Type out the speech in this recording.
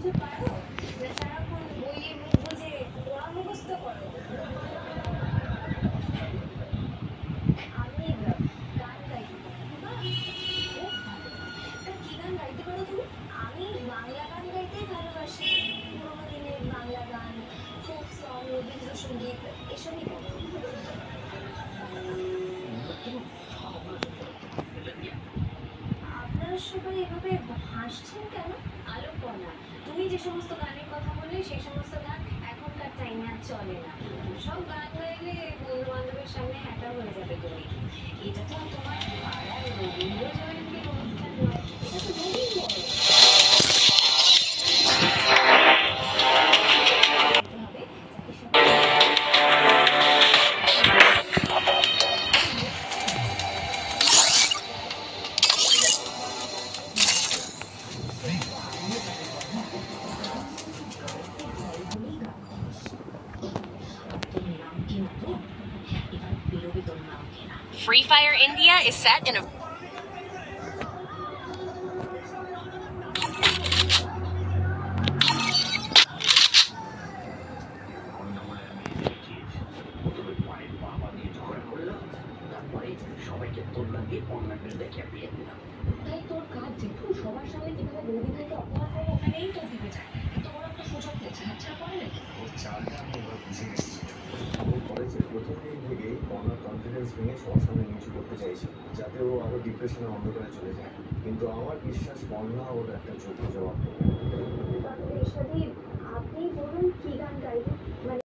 কিছু পারো? না সারাক্ষণ বইয়ে মুখ বুজে পড়া মুখস্থ করো? আমি গান গাইতে পারি। বাহ! খুব ভালো। তা কি গান গাইতে পারো তুমি? আমি বাংলা গান গাইতেই ভালোবাসি। পুরোনো দিনের বাংলা গান, ফোক সং, রবীন্দ্রসঙ্গীত এসবই গাই। আপনারা সবাই এভাবে হাসছেন কেন? আলোপনা, তুমি যে সমস্ত গানের কথা বললে সেই সমস্ত গান এখনকার টাইমে আর চলে না। সব গান গাইলে বন্ধু বান্ধবের সামনে হ্যাঁটা হয়ে যাবে তুমি। এটা তো তোমার পাড়ার রবীন্দ্র জয়ন্তীর অনুষ্ঠান নয়, এটা তো রবীন্দ্র হবে। যাতে Free Fire India is set in a তাই তোর কাজ যেটু সবার সামনে কিভাবে বৌদি ভাইকে অপমান করবো ওখানেই তো ভেবে যায়। তোর একটা সুযোগ পেয়েছে, হাতছা পড়ে নাকি? ওর চালটা আমি এবার বুঝে গেছি। ও কলেজের প্রথম দিন থেকেই পড়ার কনফিডেন্স ভেঙে সবার সামনে নিচু করতে চাইছে, যাতে ও আরো ডিপ্রেশনের অন্ধকারে চলে যায়। কিন্তু আমার বিশ্বাস বন্যা ওর একটা যোগ্য জবাব দেবে। আপনি বলুন কি গান গাইবেন? মানে